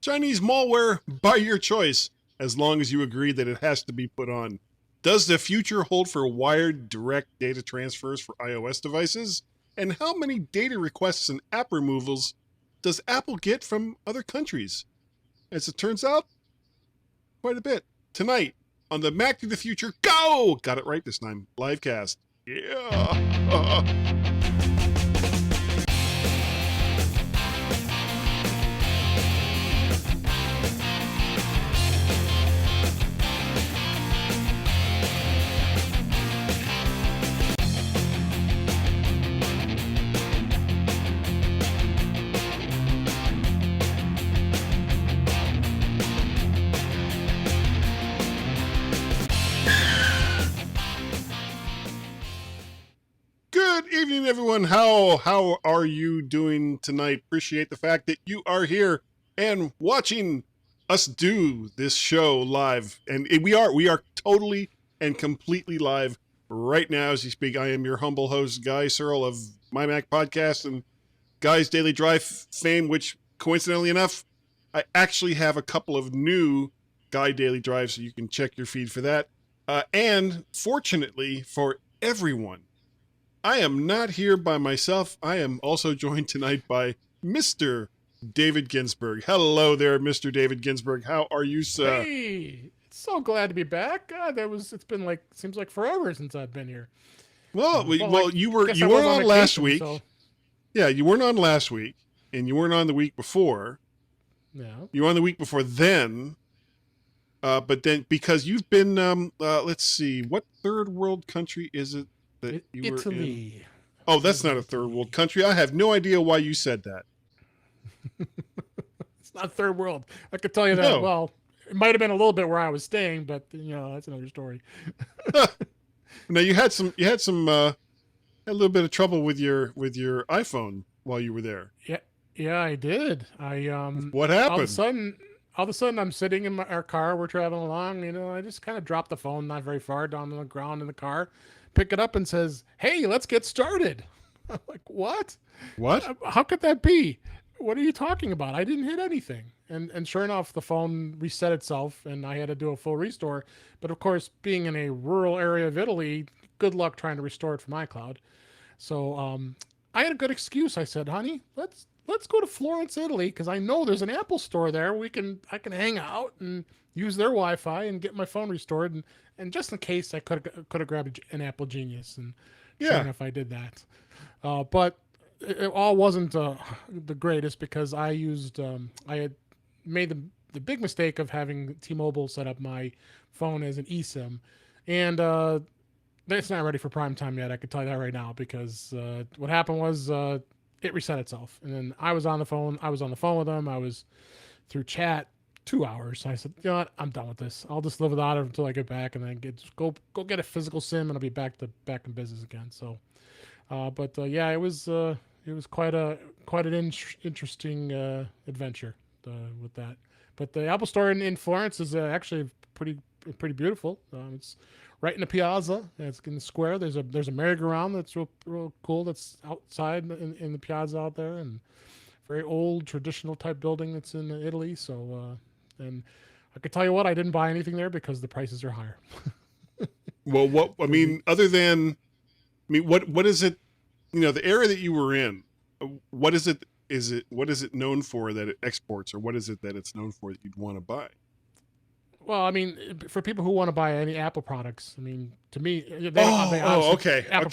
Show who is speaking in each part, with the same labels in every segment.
Speaker 1: Chinese malware by your choice, as long as you agree that it has to be put on. Does the future hold for wired direct data transfers for iOS devices? And how many data requests and app removals does Apple get from other countries? As it turns out, quite a bit. Tonight, on the Mac to the Future Go! Got it right this time. Livecast. Yeah! Good evening, everyone. How are you doing tonight? Appreciate the fact that you are here and watching us do this show live. And we are totally and completely live right now as you speak. I am your humble host, Guy Serle of MyMac Podcast and Guy's Daily Drive fame, which coincidentally enough, I actually have a couple of new Guy Daily Drives, so you can check your feed for that. And fortunately for everyone, I am not here by myself. I am also joined tonight by Mr. David Ginsburg. Hello there, Mr. David Ginsburg. How are you, sir?
Speaker 2: Hey, so glad to be back. God, it's been seems like forever since I've been here.
Speaker 1: Well, you were on last week. So. Yeah, you weren't on last week, and you weren't on the week before.
Speaker 2: Yeah.
Speaker 1: You were on the week before then. But then, because you've been, let's see, what third world country is it?
Speaker 2: Italy.
Speaker 1: Oh, that's not a third world country. I have no idea why you said that.
Speaker 2: It's not third world. I could tell you that. No. Well, it might have been a little bit where I was staying, but that's another story.
Speaker 1: Now you had a little bit of trouble with your iPhone while you were there.
Speaker 2: Yeah, I did.
Speaker 1: What happened?
Speaker 2: All of a sudden, I'm sitting in our car. We're traveling along. I just kind of dropped the phone not very far down on the ground in the car. Pick it up and says, "Hey, let's get started." I'm like, "What?
Speaker 1: What?
Speaker 2: How could that be? What are you talking about? I didn't hit anything." And sure enough, the phone reset itself, and I had to do a full restore. But of course, being in a rural area of Italy, good luck trying to restore it from iCloud. So I had a good excuse. I said, "Honey, let's go to Florence, Italy, because I know there's an Apple store there. I can hang out and use their Wi-Fi and get my phone restored." And just in case, I could have grabbed an Apple Genius, and sure enough, I did that. But it all wasn't the greatest because I had made the big mistake of having T-Mobile set up my phone as an eSIM, and it's not ready for prime time yet. I can tell you that right now because what happened was it reset itself, and then I was on the phone. I was on the phone with them. I was through chat. 2 hours. I said, you know what? I'm done with this. I'll just live without it until I get back, and then go get a physical SIM, and I'll be back in business again. So, yeah, it was quite an interesting adventure with that. But the Apple Store in Florence is actually pretty beautiful. It's right in the piazza. It's in the square. There's a merry-go-round that's real cool. That's outside in the piazza out there, and very old traditional type building that's in Italy. So. And I could tell you what, I didn't buy anything there because the prices are higher.
Speaker 1: Well, what is it? The area that you were in, what is it? What is it known for that it exports, or what is it that it's known for that you'd want to buy?
Speaker 2: Well, I mean, for people who want to buy any Apple products, I mean, to me,
Speaker 1: okay. I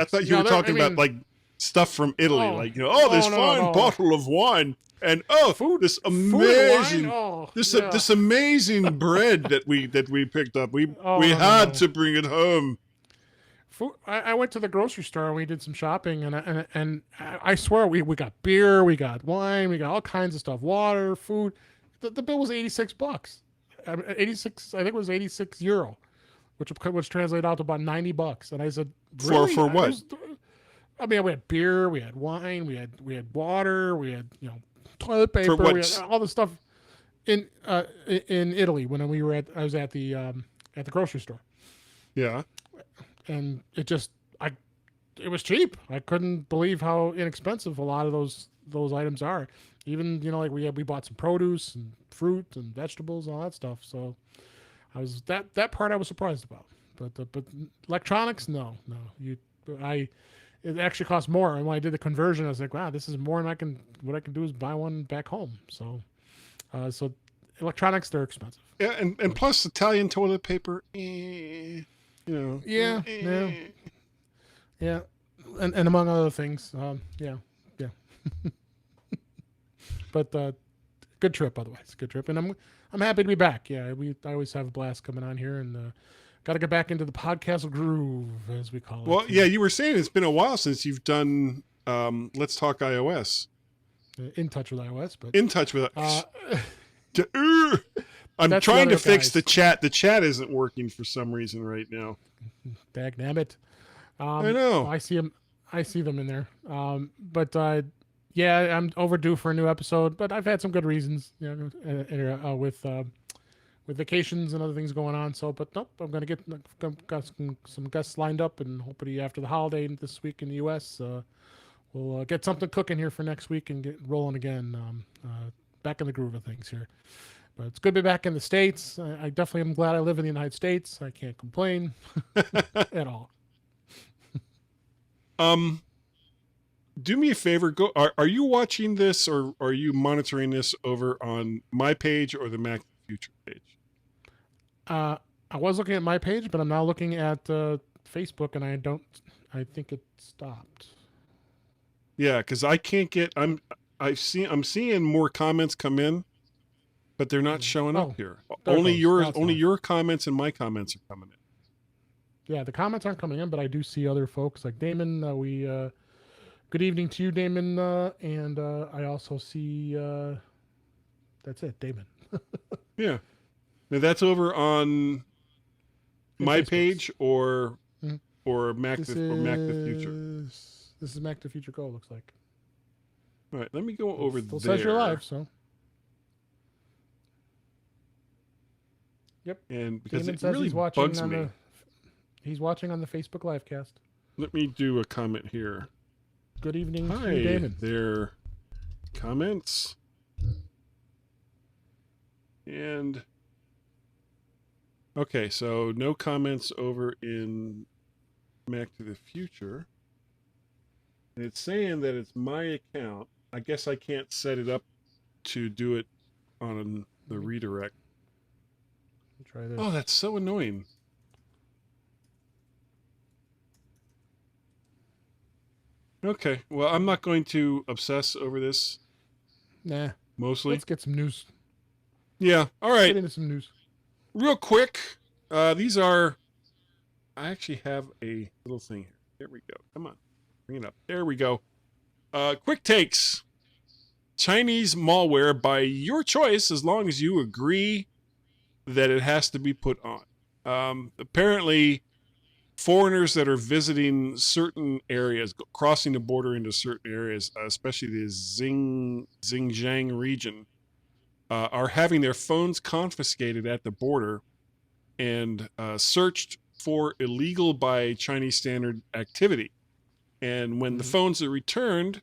Speaker 1: thought you were talking about like stuff from Italy, this fine bottle of wine. And this amazing, this amazing bread that we picked up. We had to bring it home.
Speaker 2: Food, I went to the grocery store and we did some shopping, and I swear we got beer, we got wine, we got all kinds of stuff, water, food. The bill was $86. 86, I think it was €86, which translated out to about $90. And I said, really?
Speaker 1: For what?
Speaker 2: We had beer, we had wine, we had water, we had toilet paper, we had all the stuff in Italy when I was at the grocery store.
Speaker 1: Yeah.
Speaker 2: And it was cheap. I couldn't believe how inexpensive a lot of those those items are. Even like we bought some produce and fruit and vegetables and all that stuff. So I was that part I was surprised about. But electronics, no. I it actually cost more. And when I did the conversion, I was like, wow, this is more than what I can do is buy one back home. So electronics, they're expensive.
Speaker 1: Yeah, and plus Italian toilet paper,
Speaker 2: Yeah, yeah, yeah, and among other things, yeah. But good trip otherwise. Good trip, and I'm happy to be back. Yeah, I always have a blast coming on here, and got to get back into the podcast groove, as we call it.
Speaker 1: Well, yeah, you were saying it's been a while since you've done Let's Talk iOS.
Speaker 2: In touch with iOS, but
Speaker 1: in touch with I'm trying to fix the chat. The chat isn't working for some reason right now.
Speaker 2: Dagnabbit.
Speaker 1: I know.
Speaker 2: I see them. I see them in there. But yeah, I'm overdue for a new episode. But I've had some good reasons, with vacations and other things going on. So, but nope, I'm gonna got some guests lined up, and hopefully after the holiday this week in the U.S., we'll get something cooking here for next week and get rolling again. Back in the groove of things here. But it's good to be back in the States. I definitely am glad I live in the United States. I can't complain at all.
Speaker 1: Do me a favor. Are you watching this, or are you monitoring this over on my page or the Mac Future page?
Speaker 2: I was looking at my page, but I'm now looking at Facebook, and I think it stopped.
Speaker 1: Yeah, because I can't get. I'm seeing more comments come in, but they're not showing up here. Only your comments and my comments are coming in.
Speaker 2: Yeah, the comments aren't coming in, but I do see other folks like Damon. Good evening to you, Damon, and I also see. That's it, Damon.
Speaker 1: Yeah, now that's over on my
Speaker 2: Facebook's
Speaker 1: page or Mac the Future.
Speaker 2: This is Mac the Future Go. Looks like.
Speaker 1: All right, let me go over there.
Speaker 2: It says you're live, so. Yep.
Speaker 1: And because
Speaker 2: Damon
Speaker 1: it
Speaker 2: says
Speaker 1: really bugs me.
Speaker 2: He's watching on the Facebook Livecast.
Speaker 1: Let me do a comment here.
Speaker 2: Good evening
Speaker 1: Hi
Speaker 2: to you, Damon.
Speaker 1: There. Comments. And okay, so no comments over in Mac to the Future. And it's saying that it's my account. I guess I can't set it up to do it on the redirect.
Speaker 2: Try this.
Speaker 1: Oh, that's so annoying. Okay, well, I'm not going to obsess over this.
Speaker 2: Nah.
Speaker 1: Mostly.
Speaker 2: Let's get some news.
Speaker 1: Yeah, all right.
Speaker 2: Get into some news.
Speaker 1: Real quick, these are... I actually have a little thing here. There we go. Come on. Bring it up. There we go. Quick takes. Chinese malware by your choice, as long as you agree that it has to be put on. Apparently, foreigners that are visiting certain areas, crossing the border into certain areas, especially the Xinjiang region, are having their phones confiscated at the border and searched for illegal by Chinese standard activity. And when the phones are returned,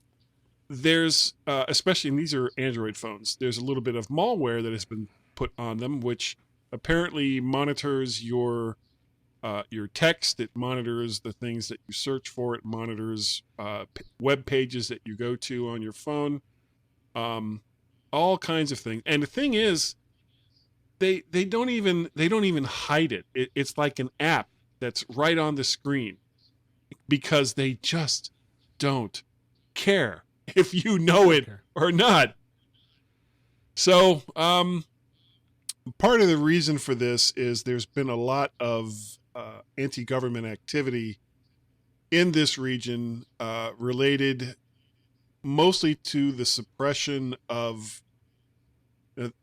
Speaker 1: there's, especially, and these are Android phones, there's a little bit of malware that has been put on them, which apparently monitors your text. It monitors the things that you search for. It monitors web pages that you go to on your phone. All kinds of things. And the thing is, they don't even hide it. It's like an app that's right on the screen, because they just don't care if you know it or not. So, part of the reason for this is there's been a lot of anti-government activity in this region related mostly to the suppression of, and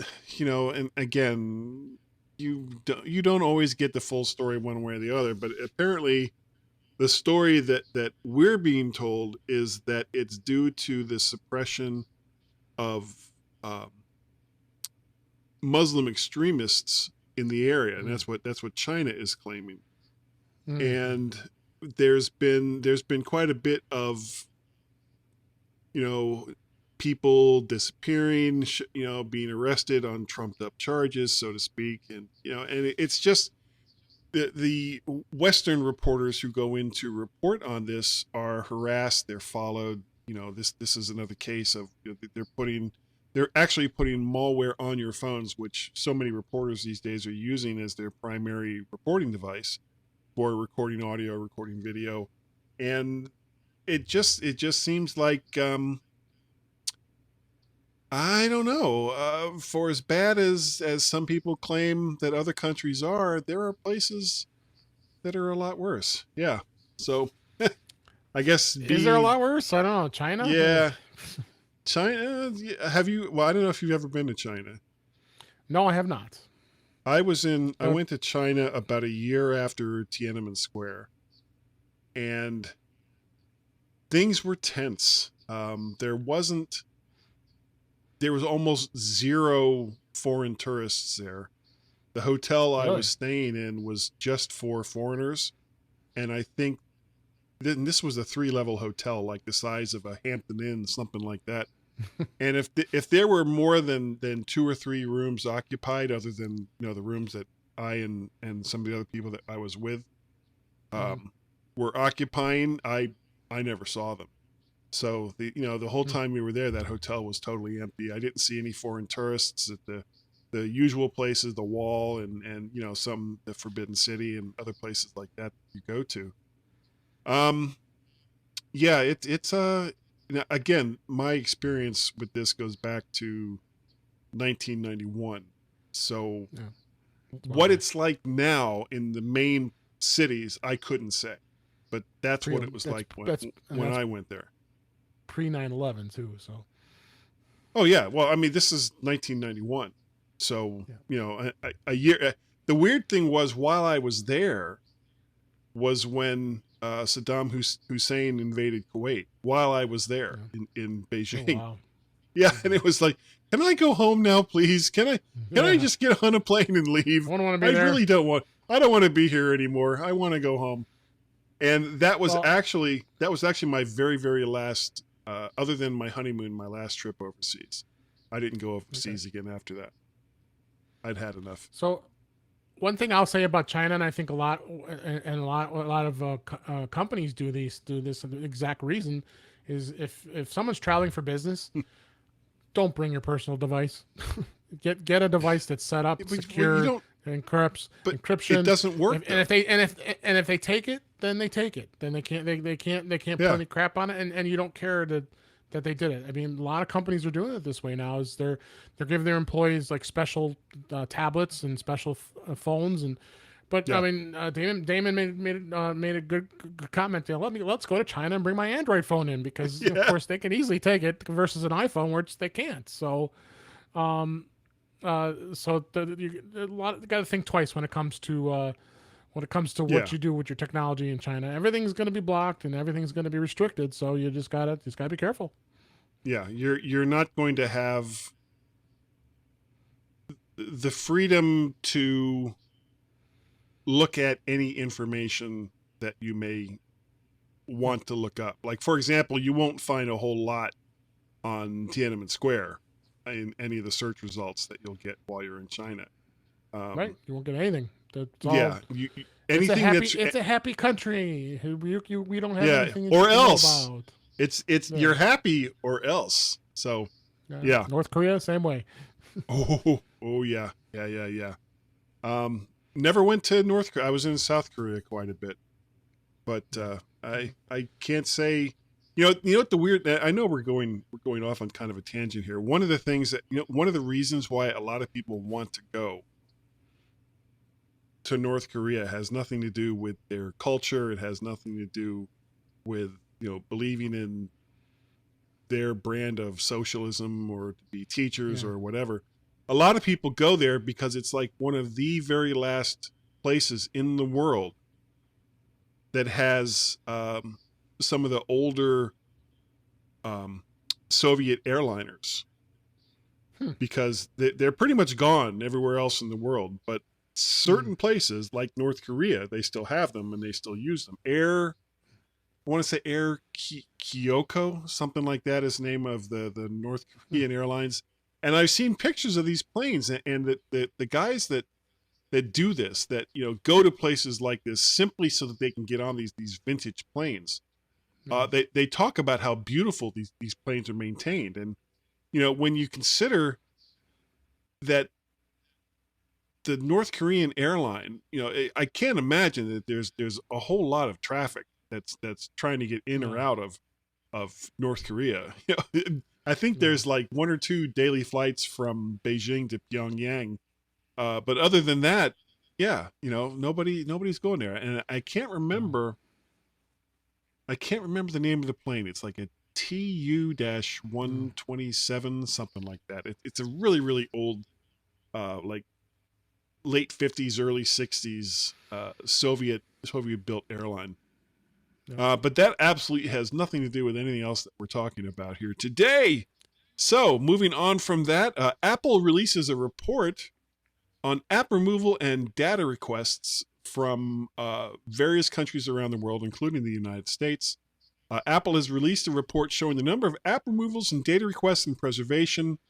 Speaker 1: again, you don't always get the full story one way or the other, but apparently the story that we're being told is that it's due to the suppression of Muslim extremists in the area, and that's what China is claiming. And there's been quite a bit of people disappearing, being arrested on trumped up charges, so to speak. And, it's just the Western reporters who go in to report on this are harassed. They're followed. This is another case of they're actually putting malware on your phones, which so many reporters these days are using as their primary reporting device for recording audio, recording video. And it just seems like, I don't know, for as bad as some people claim that other countries are, there are places that are a lot worse. Yeah. So I guess
Speaker 2: is there a lot worse? I don't know. China?
Speaker 1: Yeah. China, have you? Well, I don't know if you've ever been to China.
Speaker 2: No, I have not.
Speaker 1: I went to China about a year after Tiananmen Square, and things were tense. There was almost zero foreign tourists there. The hotel I was staying in was just for foreigners, and I think this was a 3-level hotel, like the size of a Hampton Inn, something like that. And if there were more than 2 or 3 rooms occupied, other than the rooms that I and some of the other people that I was with were occupying, I never saw them. So the whole time we were there, that hotel was totally empty. I didn't see any foreign tourists at the usual places, the Wall and the Forbidden City and other places like that you go to. Yeah, it's again, my experience with this goes back to 1991. So what it's like now in the main cities, I couldn't say, but that's what it was like when I went there.
Speaker 2: Pre 9/11 too. So.
Speaker 1: Oh yeah. Well, I mean, this is 1991. So, a year, the weird thing was while I was there was when Saddam Hussein invaded Kuwait while I was there in Beijing.
Speaker 2: Oh, wow.
Speaker 1: Yeah, and it was like, can I go home now, please? Can I just get on a plane and leave?
Speaker 2: I really
Speaker 1: don't want. I don't want to be here anymore. I want to go home. And that was actually my very, very last, other than my honeymoon, my last trip overseas. I didn't go overseas again after that. I'd had enough.
Speaker 2: So, one thing I'll say about China, and I think a lot of companies do this exact reason, is if someone's traveling for business, don't bring your personal device. get a device that's set up, secure, encryption.
Speaker 1: It doesn't work.
Speaker 2: And if they take it, then they take it. Then they can't put any crap on it, and you don't care that they did it. I mean, a lot of companies are doing it this way now. Is they're giving their employees like special tablets and special phones, but I mean, Damon made a good comment there. Let's go to China and bring my Android phone in because of course they can easily take it versus an iPhone, which they can't. So, you got to think twice when it comes to what you do with your technology in China. Everything's going to be blocked and everything's going to be restricted. So you just gotta be careful.
Speaker 1: Yeah, you're not going to have the freedom to look at any information that you may want to look up. Like, for example, you won't find a whole lot on Tiananmen Square in any of the search results that you'll get while you're in China.
Speaker 2: Right, you won't get anything. It's a happy country. We don't have anything
Speaker 1: or
Speaker 2: to
Speaker 1: else
Speaker 2: know about.
Speaker 1: It's you're happy or else. So
Speaker 2: North Korea, same way.
Speaker 1: oh yeah. Never went to North Korea. I was in South Korea quite a bit, but I can't say. You know what the weird. I know we're going off on kind of a tangent here. One of the things that one of the reasons why a lot of people want to go to North Korea has nothing to do with their culture. It has nothing to do with believing in their brand of socialism or to be teachers or whatever. A lot of people go there because it's like one of the very last places in the world that has some of the older Soviet airliners, because they're pretty much gone everywhere else in the world. But certain places like North Korea, they still have them and they still use them. I want to say Air Kyoko, something like that is the name of the North Korean airlines. And I've seen pictures of these planes, and the guys that do this, that go to places like this simply so that they can get on these vintage planes. They talk about how beautiful these planes are maintained, and when you consider that the North Korean airline, I can't imagine that there's a whole lot of traffic that's trying to get in or out of North Korea. I think there's like 1 or 2 daily flights from Beijing to Pyongyang, but other than that, nobody's going there. And I can't remember the name of the plane. It's like a TU-127, something like that. It's a really, really old, like late 50s, early 60s Soviet built airline. But that absolutely has nothing to do with anything else that we're talking about here today. So moving on from that, Apple releases a report on app removal and data requests from various countries around the world, including the United States. Apple has released a report showing the number of app removals and data requests and preservation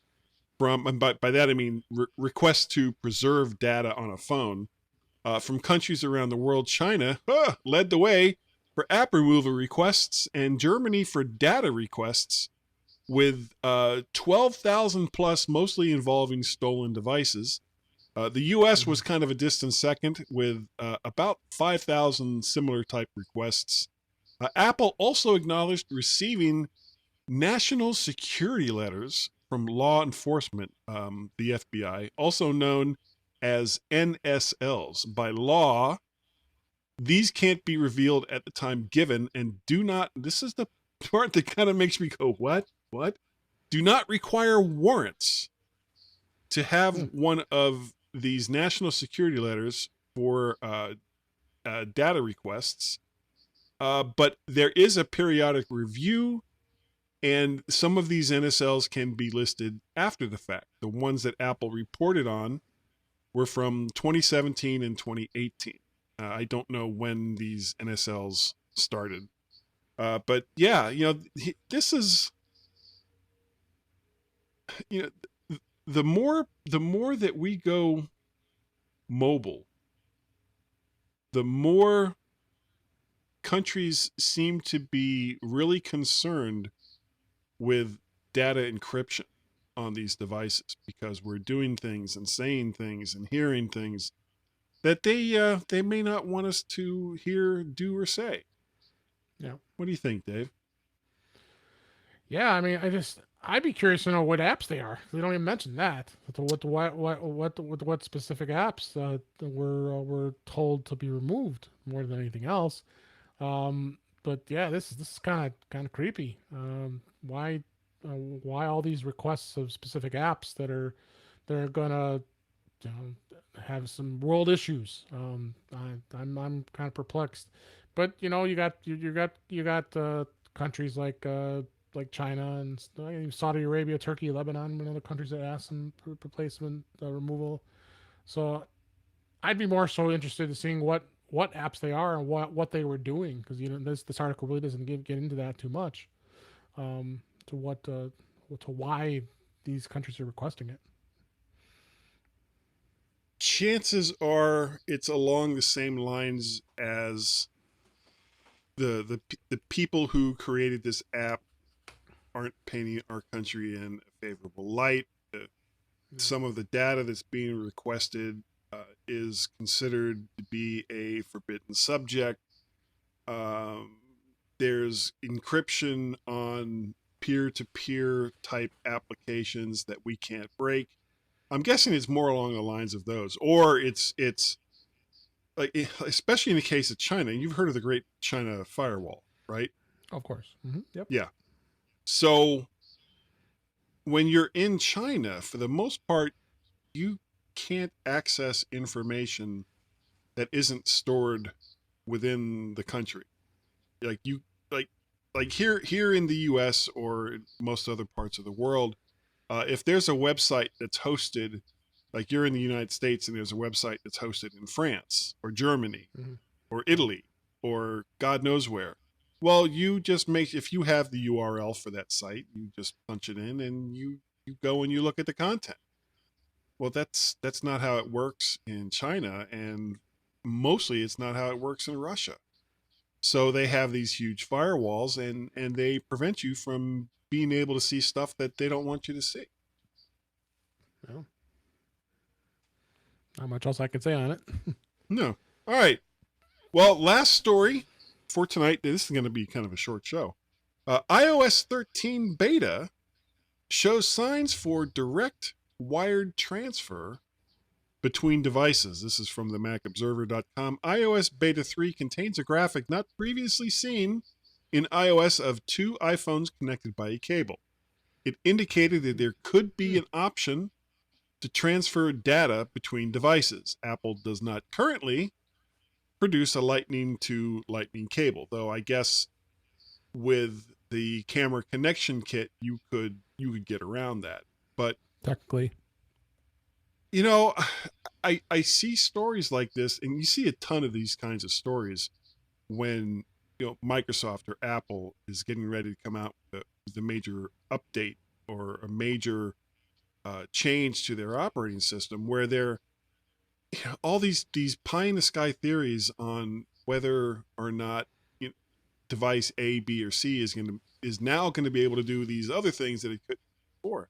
Speaker 1: from, and by that I mean requests to preserve data on a phone from countries around the world. China led the way for app removal requests, and Germany for data requests, with 12,000 plus, mostly involving stolen devices. The U.S. was kind of a distant second, with about 5,000 similar type requests. Apple also acknowledged receiving national security letters from law enforcement, the FBI, also known as NSLs. By law, these can't be revealed at the time given, and do not, this is the part that kind of makes me go, what? Do not require warrants to have one of these national security letters for data requests. But there is a periodic review, and some of these NSLs can be listed after the fact. The ones that Apple reported on were from 2017 and 2018. I don't know when these NSLs started. But yeah, this is, the more that we go mobile, the more countries seem to be really concerned with data encryption on these devices, because we're doing things and saying things and hearing things that they may not want us to hear, do, or say.
Speaker 2: Yeah.
Speaker 1: What do you think, Dave?
Speaker 2: Yeah, I mean, I'd be curious to know what apps they are. They don't even mention that. What specific apps were told to be removed more than anything else. But yeah, this is kind of creepy. Why all these requests of specific apps that are gonna have some world issues? I'm kind of perplexed. But you got countries like China and Saudi Arabia, Turkey, Lebanon, and other countries that asked them for replacement removal. So I'd be more so interested in seeing what apps they are and what they were doing, because this article really doesn't get into that too much, to why these countries are requesting it.
Speaker 1: Chances are it's along the same lines as the people who created this app aren't painting our country in a favorable light. Some of the data that's being requested is considered to be a forbidden subject. There's encryption on peer-to-peer type applications that we can't break. I'm guessing it's more along the lines of those, or it's like, especially in the case of China. You've heard of the Great China Firewall, right?
Speaker 2: Of course. Mm-hmm. Yep.
Speaker 1: Yeah. So when you're in China, for the most part, you can't access information that isn't stored within the country. Like here in the US or most other parts of the world, if there's a website that's hosted, like you're in the United States and there's a website that's hosted in France or Germany or Italy or God knows where, Well, you just make, if you have the URL for that site, you just punch it in and you go and you look at the content. Well, that's not how it works in China, and mostly it's not how it works in Russia. So they have these huge firewalls, and they prevent you from being able to see stuff that they don't want you to see.
Speaker 2: Well, not much else I can say on it.
Speaker 1: No. All right. Well, last story for tonight. This is going to be kind of a short show. iOS 13 beta shows signs for direct wired transfer between devices. This is from the MacObserver.com. iOS Beta 3 contains a graphic not previously seen in iOS of two iPhones connected by a cable. It indicated that there could be an option to transfer data between devices. Apple does not currently produce a Lightning to Lightning cable, though I guess with the camera connection kit you could get around that. But
Speaker 2: Technically,
Speaker 1: you know, I see stories like this, and you see a ton of these kinds of stories when Microsoft or Apple is getting ready to come out with a major update or a major change to their operating system, where they're all these pie in the sky theories on whether or not device A, B, or C is now going to be able to do these other things that it couldn't before.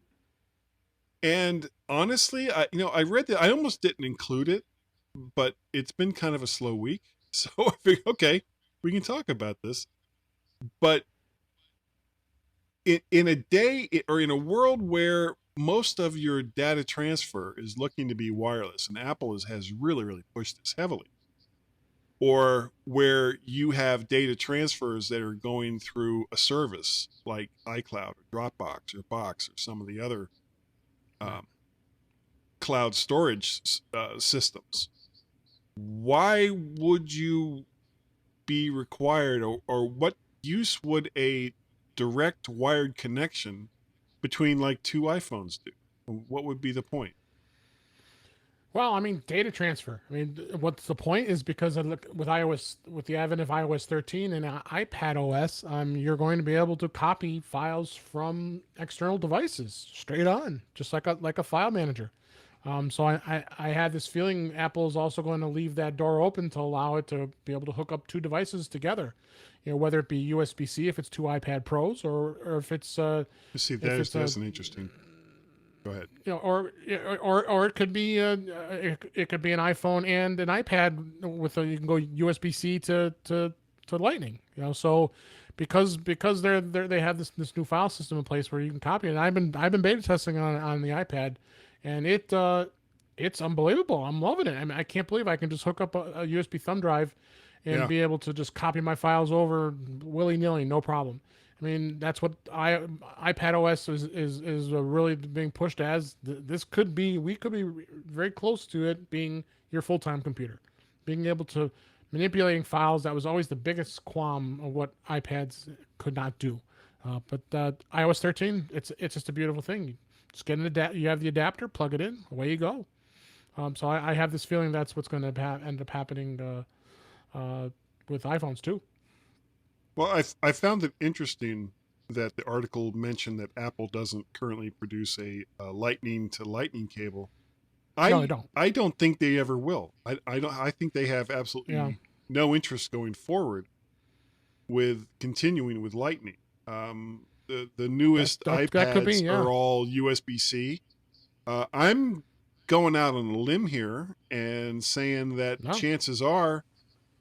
Speaker 1: And honestly, I read that. I almost didn't include it, but it's been kind of a slow week, so I figured, okay, we can talk about this. But in a day or in a world where most of your data transfer is looking to be wireless, and Apple has really, really pushed this heavily, or where you have data transfers that are going through a service like iCloud or Dropbox or Box or some of the other cloud storage systems, why would you be required, or what use would a direct wired connection between like two iPhones do? What would be the point?
Speaker 2: well, I mean, data transfer. I mean, what's the point is because with iOS, with the advent of iOS 13 and iPad OS, you're going to be able to copy files from external devices straight on, just like a file manager. So I had this feeling Apple is also going to leave that door open to allow it to be able to hook up two devices together. Whether it be USB-C if it's two iPad Pros, or if it's
Speaker 1: See, that's an interesting. Go ahead.
Speaker 2: Or it could be it could be an iPhone and an iPad with you can go USB-C to Lightning. So because they have this new file system in place where you can copy it. And I've been beta testing on the iPad, and it's unbelievable. I'm loving it. I mean, I can't believe I can just hook up a USB thumb drive and be able to just copy my files over willy-nilly, no problem. I mean, that's what iPad OS is really being pushed as. We could be very close to it being your full-time computer. Being able to manipulating files, that was always the biggest qualm of what iPads could not do. But iOS 13, it's just a beautiful thing. You just get you have the adapter, plug it in, away you go. So I have this feeling that's what's going to end up happening with iPhones too.
Speaker 1: Well, I found it interesting that the article mentioned that Apple doesn't currently produce a Lightning to Lightning cable.
Speaker 2: No, they don't.
Speaker 1: I don't think they ever will. I don't. I think they have absolutely no interest going forward with continuing with Lightning. The newest iPads are all USB-C. I'm going out on a limb here and saying that chances are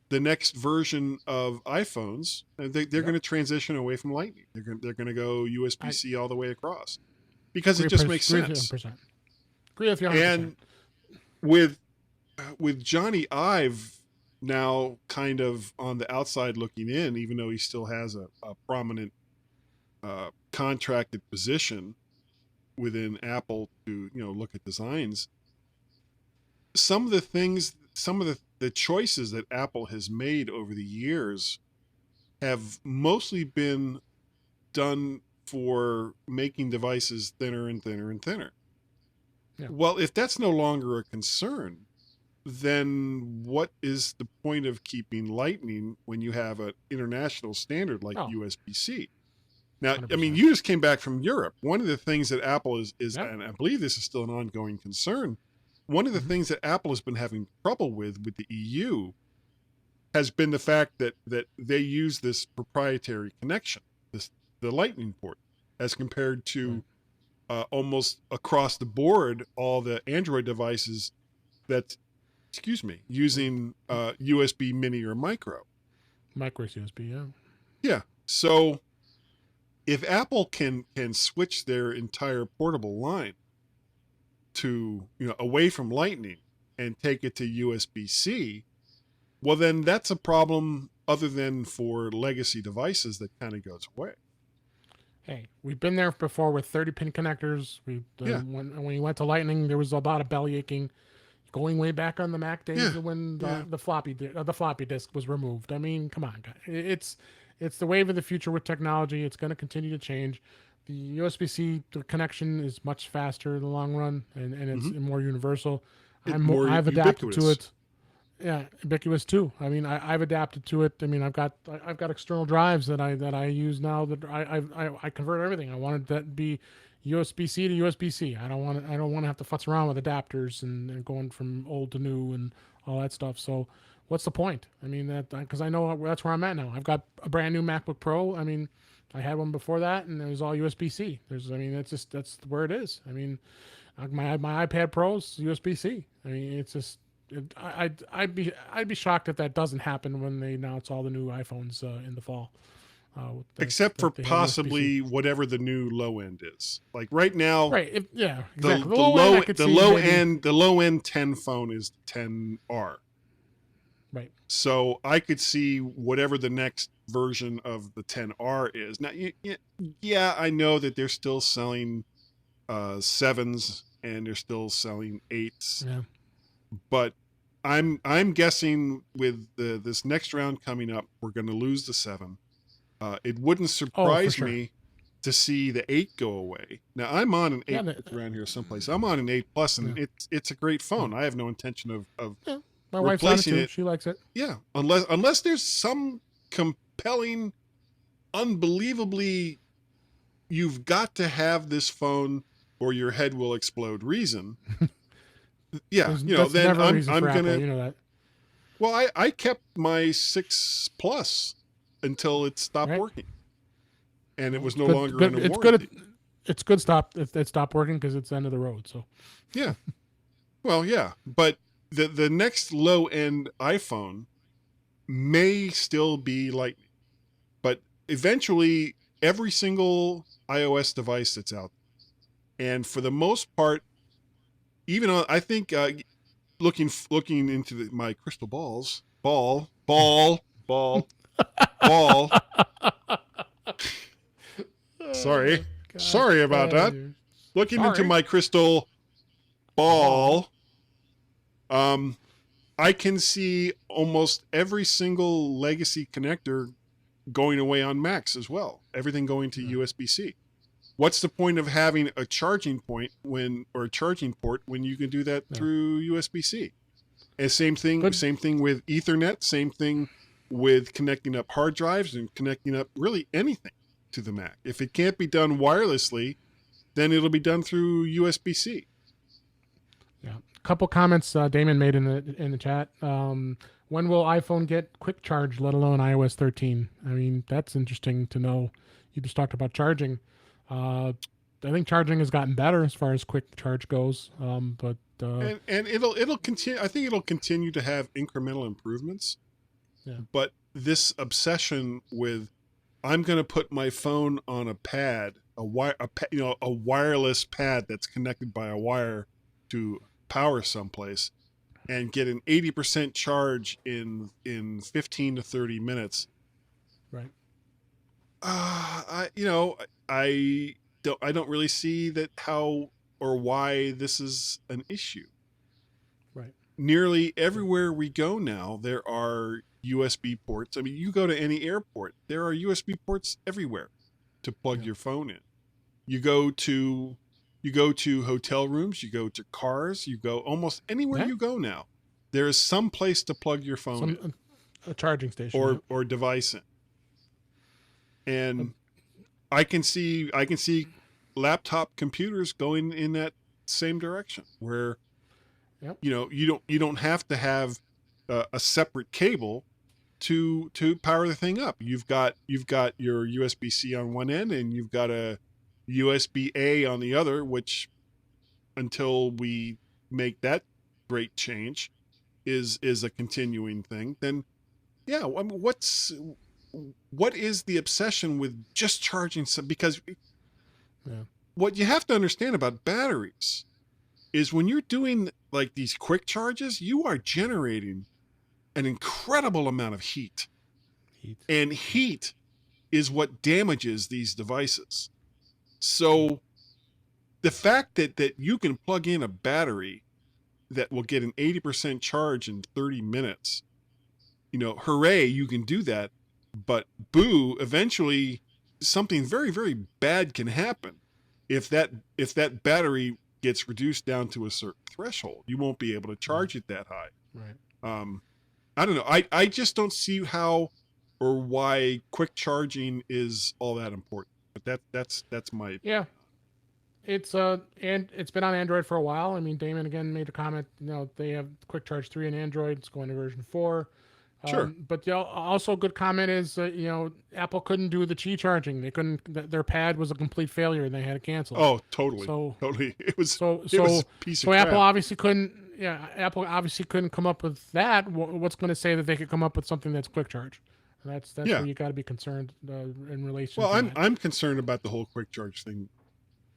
Speaker 1: the next version of iPhones, they're going to transition away from Lightning. They're going to go USB-C all the way across, because it just makes sense.
Speaker 2: Agree with you 100%.
Speaker 1: And with Johnny Ive now kind of on the outside looking in, even though he still has a prominent contracted position within Apple to look at designs, some of the choices that Apple has made over the years have mostly been done for making devices thinner and thinner and thinner. Yeah. Well, if that's no longer a concern, then what is the point of keeping Lightning when you have an international standard like USB-C? Now,
Speaker 2: 100%.
Speaker 1: I mean, you just came back from Europe. One of the things that Apple is
Speaker 2: Yep.
Speaker 1: and I believe this is still an ongoing concern, one of the things that Apple has been having trouble with the EU has been the fact that they use this proprietary connection, the Lightning port, as compared to almost across the board all the Android devices that, using USB mini or micro.
Speaker 2: Micro USB, yeah.
Speaker 1: Yeah. So if Apple can switch their entire portable line to, away from Lightning and take it to USB-C, well, then that's a problem other than for legacy devices that kind of goes away.
Speaker 2: Hey, we've been there before with 30-pin connectors. When we went to Lightning, there was a lot of belly aching, going way back on the Mac days when the floppy disk was removed. I mean, come on, guys. It's the wave of the future with technology. It's going to continue to change. The USB-C connection is much faster in the long run, and it's more universal. I've adapted to it. Yeah, ubiquitous too. I mean, I've adapted to it. I mean, I've got external drives that I use now that I convert everything. I wanted that to be USB-C to USB-C. I don't want to have to futz around with adapters and going from old to new and all that stuff. So, what's the point? I mean, because I know that's where I'm at now. I've got a brand new MacBook Pro. I mean, I had one before that, and it was all USB-C. That's where it is. I mean, my iPad Pro's USB-C. I mean, it's just. I'd be shocked if that doesn't happen when they announce all the new iPhones in the fall.
Speaker 1: Except for possibly whatever the new low end is. Like right now,
Speaker 2: right? Exactly.
Speaker 1: The low end 10 phone is 10R.
Speaker 2: Right.
Speaker 1: So I could see whatever the next version of the 10R is. Now, I know that they're still selling 7s and they're still selling 8s.
Speaker 2: Yeah.
Speaker 1: But I'm guessing with this next round coming up, we're going to lose the 7. It wouldn't surprise me to see the 8 go away. Now I'm on an 8 around here someplace. I'm on an 8 Plus, and it's a great phone. I have no intention of
Speaker 2: my wife's on it too. She likes it.
Speaker 1: Yeah, unless there's some compelling, unbelievably, you've got to have this phone or your head will explode reason. Yeah, then I'm gonna.
Speaker 2: You know that.
Speaker 1: Well, I kept my 6 Plus until it stopped working, and it was no longer in a warranty.
Speaker 2: It's good. It stopped working because it's the end of the road. So.
Speaker 1: Yeah. Well, yeah, but the next low end iPhone may still be Lightning, but eventually every single iOS device that's out, and for the most part. Even on, I think, looking into my crystal balls, ball. Sorry about that. Looking into my crystal ball, I can see almost every single legacy connector going away on Macs as well. Everything going to USB-C. What's the point of having a charging point or a charging port when you can do that through USB-C? And same thing with Ethernet, same thing with connecting up hard drives and connecting up really anything to the Mac. If it can't be done wirelessly, then it'll be done through USB-C.
Speaker 2: Yeah. A couple comments Damon made in the chat. When will iPhone get quick charge, let alone iOS 13? I mean, that's interesting to know. You just talked about charging. I think charging has gotten better as far as quick charge goes, but
Speaker 1: and it'll continue. I think it'll continue to have incremental improvements.
Speaker 2: Yeah.
Speaker 1: But this obsession with, I'm going to put my phone on a pad, a wireless pad that's connected by a wire to power someplace, and get an 80% charge in 15 to 30 minutes.
Speaker 2: Right.
Speaker 1: I don't really see that how or why this is an issue.
Speaker 2: Right.
Speaker 1: Nearly everywhere we go now, there are USB ports. I mean, you go to any airport, there are USB ports everywhere to plug your phone in. You go to hotel rooms, you go to cars, you go almost anywhere you go now. there is some place to plug your phone in,
Speaker 2: a charging station
Speaker 1: or device in. And I can see laptop computers going in that same direction where you don't have to have a separate cable to power the thing up. You've got your USB-C on one end and you've got a USB-A on the other, which until we make that great change is a continuing thing. Then I mean, what is the obsession with just charging some? Because what you have to understand about batteries is when you're doing like these quick charges, you are generating an incredible amount of heat. And heat is what damages these devices. So the fact that you can plug in a battery that will get an 80% charge in 30 minutes, hooray, you can do that. But boo, eventually something very, very bad can happen. If that battery gets reduced down to a certain threshold, you won't be able to charge it that high.
Speaker 2: Right.
Speaker 1: I don't know. I just don't see how or why quick charging is all that important. But that's my
Speaker 2: It's and it's been on Android for a while. I mean, Damon again made a comment. They have Quick Charge 3 in Android. It's going to version 4.
Speaker 1: Sure.
Speaker 2: But also a good comment is Apple couldn't do the Qi charging. They couldn't. Their pad was a complete failure, and they had to cancel.
Speaker 1: Oh, totally. Totally. It was a piece of crap.
Speaker 2: Apple obviously couldn't. Yeah, Apple obviously couldn't come up with that. What's going to say that they could come up with something that's quick charge? And that's where you got to be concerned in relation.
Speaker 1: Well,
Speaker 2: to
Speaker 1: I'm concerned about the whole quick charge thing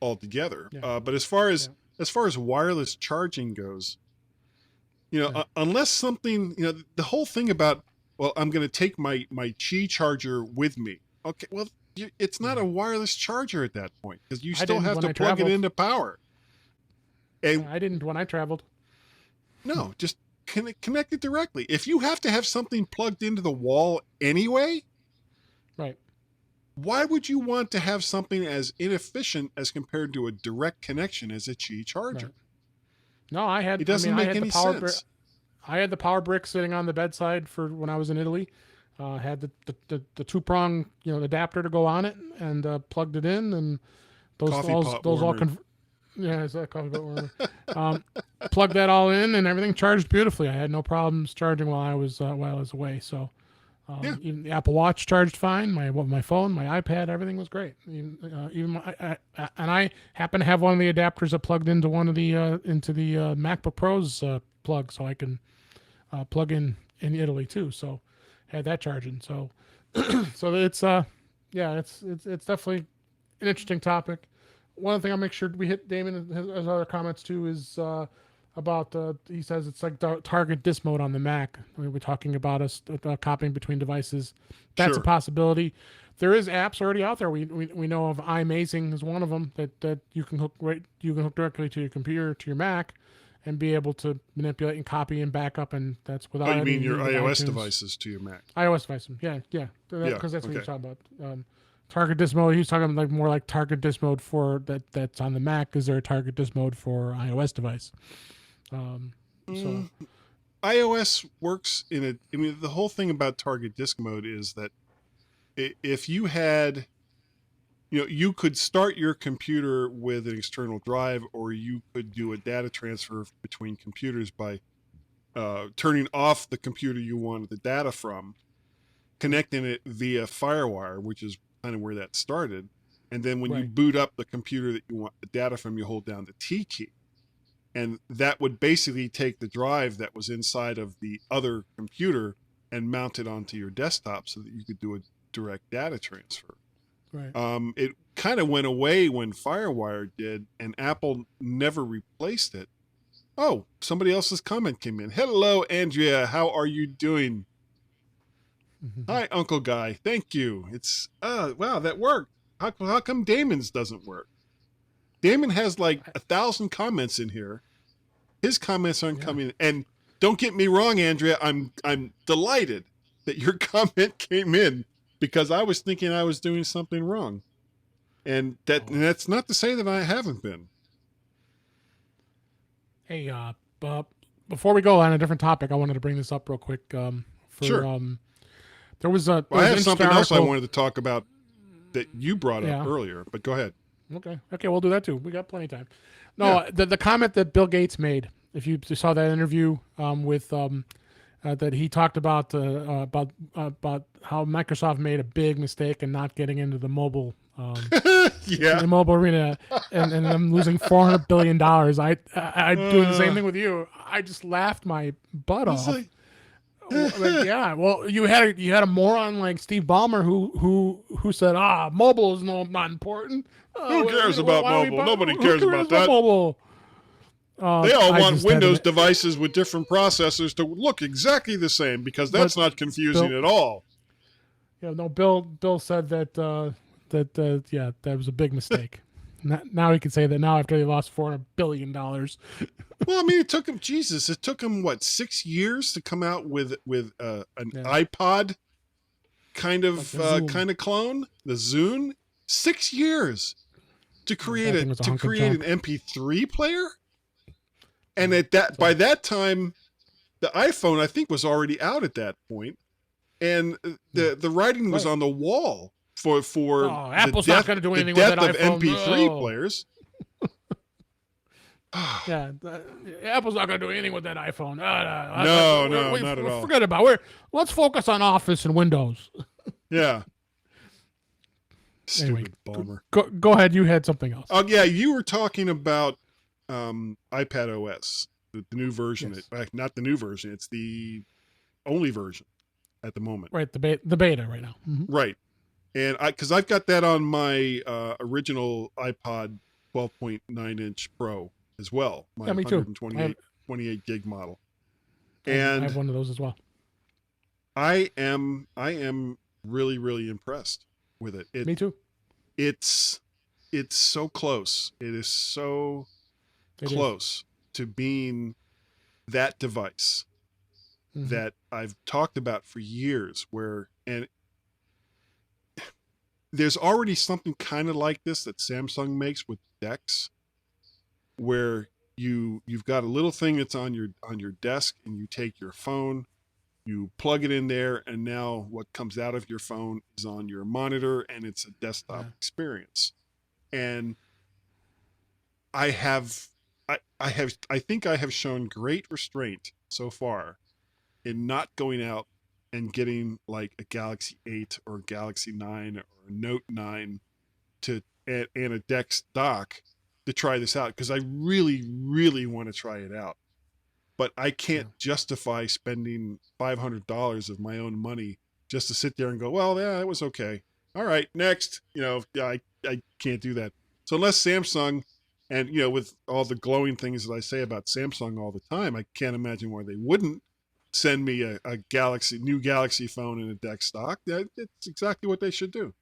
Speaker 1: altogether.
Speaker 2: Yeah.
Speaker 1: But as far as wireless charging goes, unless something, the whole thing about, well, I'm going to take my Qi charger with me. Okay, well, it's not a wireless charger at that point because you still have to plug it into power. And
Speaker 2: I didn't when I traveled.
Speaker 1: No, just connect it directly. If you have to have something plugged into the wall anyway,
Speaker 2: right?
Speaker 1: Why would you want to have something as inefficient as compared to a direct connection as a Qi charger?
Speaker 2: Right. No, I had.
Speaker 1: It doesn't make any sense.
Speaker 2: I had the power brick sitting on the bedside for when I was in Italy. Had the 2-prong adapter to go on it and plugged it in, and those all it's a coffee pot warmer. Plugged that all in, and everything charged beautifully. I had no problems charging while I was away. So even the Apple Watch charged fine. My phone, my iPad, everything was great. Even I happen to have one of the adapters that plugged into one of the MacBook Pro's plug, so I can plug in Italy too. So had that charging. So so it's it's definitely an interesting topic. One thing I'll make sure we hit Damon and his other comments too is about he says it's like target disk mode on the Mac. We're talking about us copying between devices. That's a possibility. There is apps already out there. We know of iMazing is one of them that you can hook directly to your computer, to your Mac, and be able to manipulate and copy and back up, and that's without.
Speaker 1: Oh, you mean your iOS devices to your Mac?
Speaker 2: iOS devices, yeah, because that's what you're talking about. Target disk mode. He's talking like more like target disk mode for that's on the Mac. Is there a target disk mode for iOS device? So
Speaker 1: iOS works I mean, the whole thing about target disk mode is that if you had, you could start your computer with an external drive, or you could do a data transfer between computers by turning off the computer you wanted the data from, connecting it via FireWire, which is kind of where that started. And then when you boot up the computer that you want the data from, you hold down the T key. And that would basically take the drive that was inside of the other computer and mount it onto your desktop so that you could do a direct data transfer.
Speaker 2: Right.
Speaker 1: It kind of went away when FireWire did, and Apple never replaced it. Oh, somebody else's comment came in. Hello, Andrea. How are you doing? Hi, Uncle Guy. Thank you. It's wow, that worked. How come Damon's doesn't work? Damon has like 1,000 comments in here. His comments aren't coming in. And don't get me wrong, Andrea, I'm delighted that your comment came in, because I was thinking I was doing something wrong. And that's not to say that I haven't been.
Speaker 2: Hey, Bob, before we go on a different topic, I wanted to bring this up real quick.
Speaker 1: Sure.
Speaker 2: There was a.
Speaker 1: Well, I have something else I
Speaker 2: article.
Speaker 1: wanted to talk about that you brought up
Speaker 2: Yeah.
Speaker 1: earlier, but go ahead.
Speaker 2: Okay, we'll do that too. We got plenty of time. No, the comment that Bill Gates made, if you saw that interview with that he talked about how Microsoft made a big mistake in not getting into the mobile the mobile arena and them losing $400 billion. I doing the same thing with you. I just laughed my butt off.
Speaker 1: Like,
Speaker 2: yeah, well, you had a moron like Steve Ballmer who said, mobile is not important.
Speaker 1: Who cares about mobile? Nobody cares about that.
Speaker 2: Mobile.
Speaker 1: They all want Windows devices with different processors to look exactly the same because that's not confusing at all.
Speaker 2: Yeah, no. Bill said that that was a big mistake. Now he can say that now after they lost $400 billion.
Speaker 1: Well, I mean, it took him what 6 years to come out with an iPod kind of clone, the Zune. 6 years to create an MP3 player, and by that time, the iPhone I think was already out at that point, and the writing was on the wall for
Speaker 2: Apple's not going to do anything with that iPhone.
Speaker 1: MP3 players.
Speaker 2: Yeah, Apple's not going to do anything with that iPhone.
Speaker 1: No, not at all.
Speaker 2: Forget about it. Let's focus on Office and Windows.
Speaker 1: Yeah.
Speaker 2: Anyway,
Speaker 1: Stupid Ballmer.
Speaker 2: Go ahead. You had something else.
Speaker 1: Oh yeah, you were talking about iPad OS, the new version.
Speaker 2: Yes.
Speaker 1: Not the new version. It's the only version at the moment.
Speaker 2: Right, the beta right now. Mm-hmm.
Speaker 1: Right, and because I've got that on my original iPod 12.9-inch Pro as well. My
Speaker 2: me too.
Speaker 1: 28 gig model.
Speaker 2: And I have one of those as well.
Speaker 1: I am really, really impressed with it.
Speaker 2: Me too.
Speaker 1: It's so close. It is so close to being that device that I've talked about for years, and there's already something kind of like this that Samsung makes with DeX, where you've got a little thing that's on your desk, and you take your phone, you plug it in there, and now what comes out of your phone is on your monitor, and it's a desktop experience. And I think I have shown great restraint so far in not going out and getting like a Galaxy 8 or a Galaxy 9 or a Note 9 and a DeX dock to try this out, because I really, really want to try it out. But I can't justify spending $500 of my own money just to sit there and go, well, yeah, it was okay. All right, next. I can't do that. So unless Samsung, and with all the glowing things that I say about Samsung all the time, I can't imagine why they wouldn't send me a new Galaxy phone in a DeX stock. It's exactly what they should do.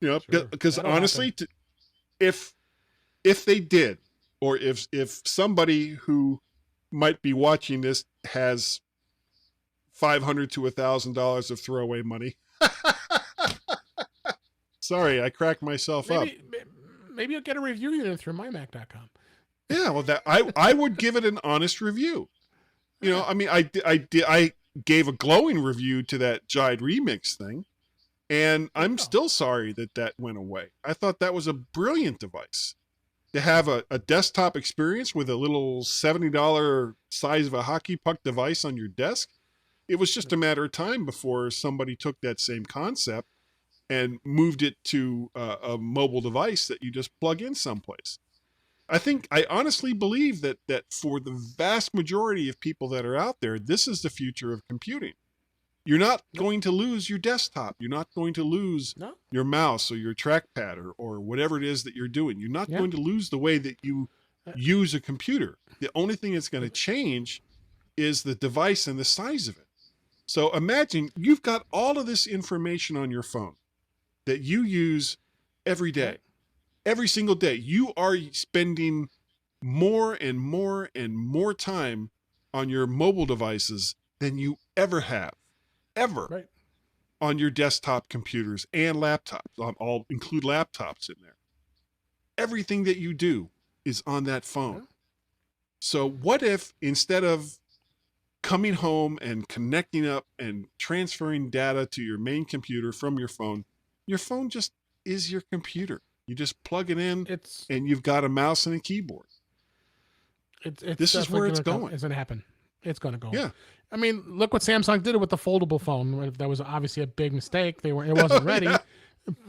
Speaker 1: Because honestly, if they did, or if somebody who might be watching this has $500 to $1,000 of throwaway money. Sorry, I cracked myself up.
Speaker 2: Maybe you'll get a review unit through MyMac.com.
Speaker 1: Yeah, well, I would give it an honest review. I mean, I gave a glowing review to that Jide Remix thing, and I'm still sorry that went away. I thought that was a brilliant device. To have a desktop experience with a little $70 size of a hockey puck device on your desk, it was just a matter of time before somebody took that same concept and moved it to a mobile device that you just plug in someplace. I honestly believe that for the vast majority of people that are out there, this is the future of computing. You're not going to lose your desktop. You're not going to lose your mouse or your trackpad or whatever it is that you're doing. You're not going to lose the way that you use a computer. The only thing that's going to change is the device and the size of it. So imagine you've got all of this information on your phone that you use every day, every single day. You are spending more and more and more time on your mobile devices than you ever have. Ever on your desktop computers and laptops. I'll include laptops in there. Everything that you do is on that phone. So what if instead of coming home and connecting up and transferring data to your main computer from your phone just is your computer. You just plug it in and you've got a mouse and a keyboard. This is where it's going.
Speaker 2: It's going to happen. It's going to go.
Speaker 1: Yeah.
Speaker 2: I mean, look what Samsung did with the foldable phone. That was obviously a big mistake. It wasn't ready. Yeah.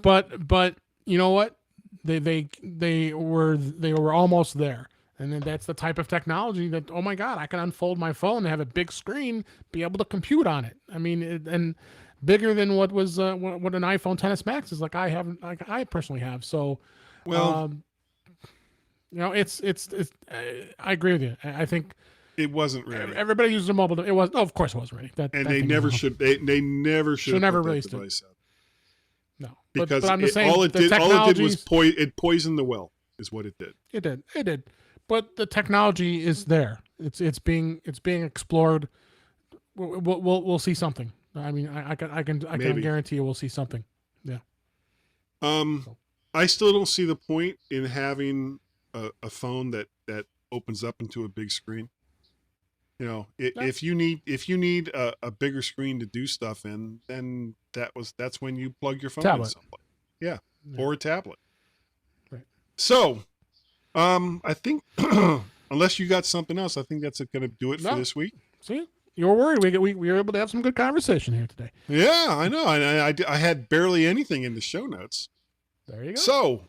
Speaker 2: But you know what? They were almost there. And then that's the type of technology that, oh my God, I can unfold my phone and have a big screen, be able to compute on it. I mean, and bigger than what was what an iPhone XS Max is, like I personally have. So,
Speaker 1: well,
Speaker 2: it's I agree with you. I think
Speaker 1: it wasn't ready.
Speaker 2: Everybody uses a mobile. It was, of course, it wasn't ready.
Speaker 1: They never should. They never should have
Speaker 2: never
Speaker 1: put
Speaker 2: released
Speaker 1: that device out.
Speaker 2: No,
Speaker 1: because
Speaker 2: but I'm just saying,
Speaker 1: all it did was it poisoned the well. Is what it did.
Speaker 2: It did. But the technology is there. It's being explored. We'll see something. I mean, I can guarantee you we'll see something. Yeah.
Speaker 1: I still don't see the point in having a phone that opens up into a big screen. You know, if you need a bigger screen to do stuff in, then that's when you plug your phone in someplace. Yeah, or a tablet.
Speaker 2: Right.
Speaker 1: So, I think unless you got something else, I think that's going to do it for this week.
Speaker 2: See, you were worried. We were able to have some good conversation here today.
Speaker 1: Yeah, I know. I had barely anything in the show notes.
Speaker 2: There you go.
Speaker 1: So,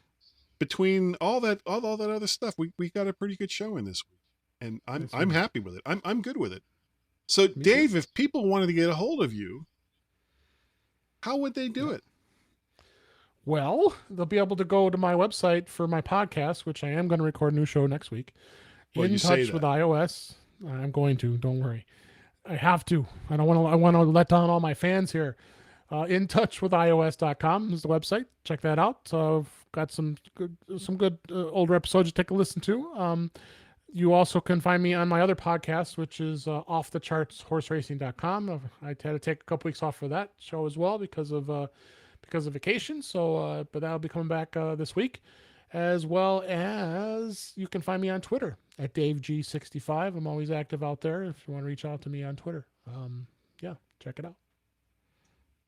Speaker 1: between all that other stuff, we got a pretty good show in this week, and I'm happy with it. I'm good with it. So, Dave, if people wanted to get a hold of you, how would they do it?
Speaker 2: Well, they'll be able to go to my website for my podcast, which I am going to record a new show next week.
Speaker 1: Well,
Speaker 2: In Touch with iOS. I'm going to. Don't worry. I have to. I want to let down all my fans here. InTouchWithIOS.com is the website. Check that out. I've got some good older episodes to take a listen to. You also can find me on my other podcast, which is Off the Charts HorseRacing.com. I had to take a couple weeks off for that show as well because of vacation. So, but that'll be coming back this week, as well as you can find me on Twitter at DaveG65. I'm always active out there. If you want to reach out to me on Twitter, yeah, check it out.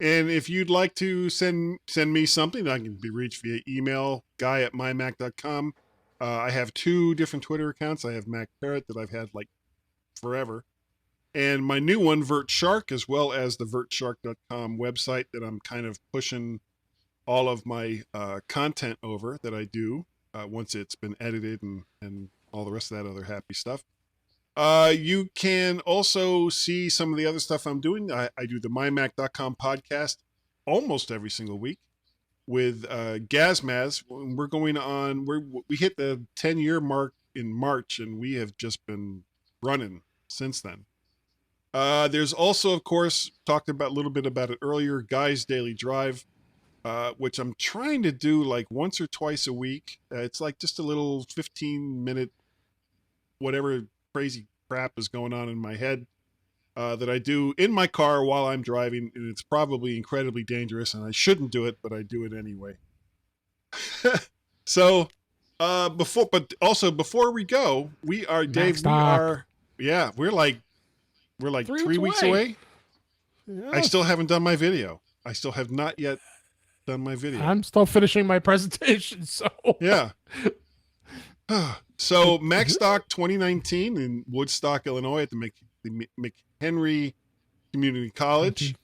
Speaker 1: And if you'd like to send me something, I can be reached via email, guy@mymac.com. I have 2 different Twitter accounts. I have Mac Parrot that I've had like forever, and my new one, Vert Shark, as well as the vertshark.com website that I'm kind of pushing all of my content over that I do once it's been edited and all the rest of that other happy stuff. You can also see some of the other stuff I'm doing. I do the MyMac.com podcast almost every single week with Gazmaz. We're going on, we hit the 10-year mark in March, and we have just been running since then. There's also, of course, talked about a little bit about it earlier, Guy's Daily Drive, which I'm trying to do like once or twice a week. It's like just a little 15-minute, whatever crazy crap is going on in my head that I do in my car while I'm driving, and it's probably incredibly dangerous, and I shouldn't do it, but I do it anyway. So, before we go, we are, Dave, we're like 3 weeks away. Yeah. I still haven't done my video. I still have not yet done my video.
Speaker 2: I'm still finishing my presentation, so
Speaker 1: yeah. So MacStock 2019 in Woodstock, Illinois, at the McHenry Community College.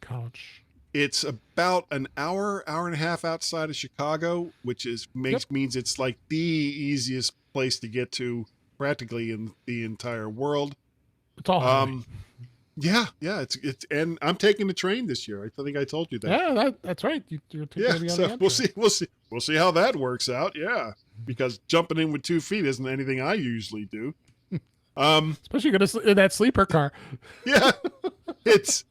Speaker 1: It's about an hour and a half outside of Chicago, which means it's like the easiest place to get to practically in the entire world.
Speaker 2: It's all
Speaker 1: yeah. It's and I'm taking the train this year. I think I told you that.
Speaker 2: Yeah, that's right.
Speaker 1: So we'll see how that works out. Yeah. Because jumping in with 2 feet isn't anything I usually do.
Speaker 2: Especially in that sleeper car.
Speaker 1: Yeah. It's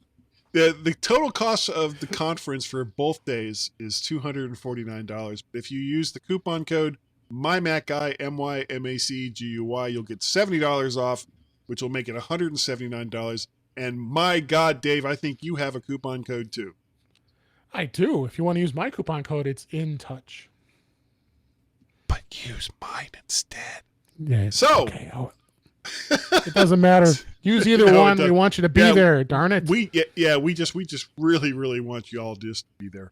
Speaker 1: the total cost of the conference for both days is $249. But if you use the coupon code MyMacGuy, MyMacGuy, you'll get $70 off, which will make it $179. And my God, Dave, I think you have a coupon code too.
Speaker 2: I do. If you want to use my coupon code, it's In Touch.
Speaker 1: But use mine instead.
Speaker 2: Yeah.
Speaker 1: So,
Speaker 2: okay. It doesn't matter. Use either one. We want you to be there. Darn it.
Speaker 1: We just really, really want you all just to be there.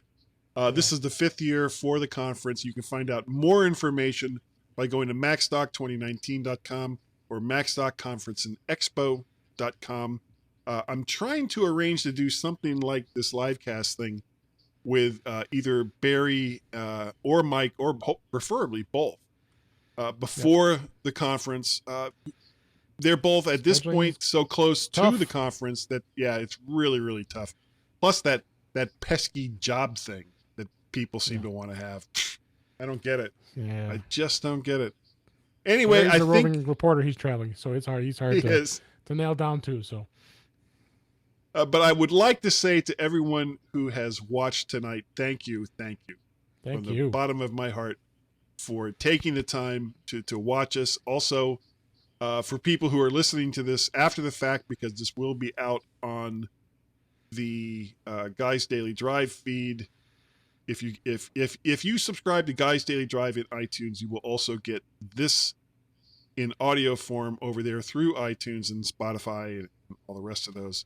Speaker 1: This is the 5th year for the conference. You can find out more information by going to macstock2019.com or macstockconferenceandexpo.com. I'm trying to arrange to do something like this livecast thing with either Barry or Mike, or preferably both, before the conference. They're both at this point so close to the conference that, it's really, really tough. Plus that pesky job thing that people seem to want to have. I don't get it.
Speaker 2: Yeah.
Speaker 1: I just don't get it. Anyway,
Speaker 2: I think... roving reporter, he's traveling, so it's hard. He's hard to nail down too, so...
Speaker 1: but I would like to say to everyone who has watched tonight, thank you.
Speaker 2: Thank
Speaker 1: From
Speaker 2: you.
Speaker 1: the bottom of my heart for taking the time to watch us. Also, for people who are listening to this after the fact, because this will be out on the Guys Daily Drive feed. If you subscribe to Guys Daily Drive in iTunes, you will also get this in audio form over there through iTunes and Spotify and all the rest of those.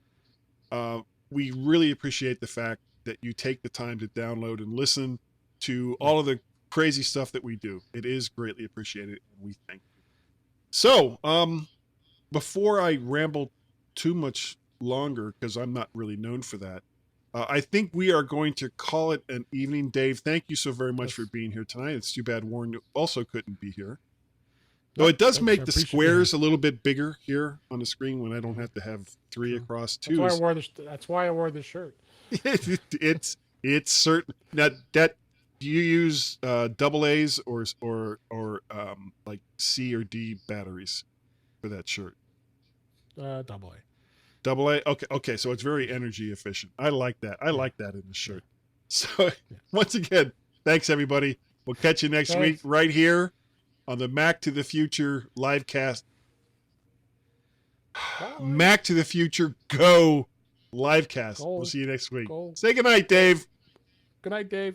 Speaker 1: We really appreciate the fact that you take the time to download and listen to all of the crazy stuff that we do. It is greatly appreciated, and we thank you. So, before I ramble too much longer, because I'm not really known for that, I think we are going to call it an evening. Dave, thank you so very much for being here tonight. It's too bad Warren also couldn't be here. Though it does make the squares a little bit bigger here on the screen when I don't have to have 3 across 2.
Speaker 2: That's why I wore this shirt.
Speaker 1: it's certain that do you use AA's or like C or D batteries for that shirt?
Speaker 2: AA.
Speaker 1: AA. Okay. So it's very energy efficient. I like that. I like that in the shirt. So once again, thanks everybody. We'll catch you next week right here on the Mac to the Future livecast. Mac to the Future Go livecast. We'll see you next week. Say goodnight, Dave.
Speaker 2: Good night, Dave.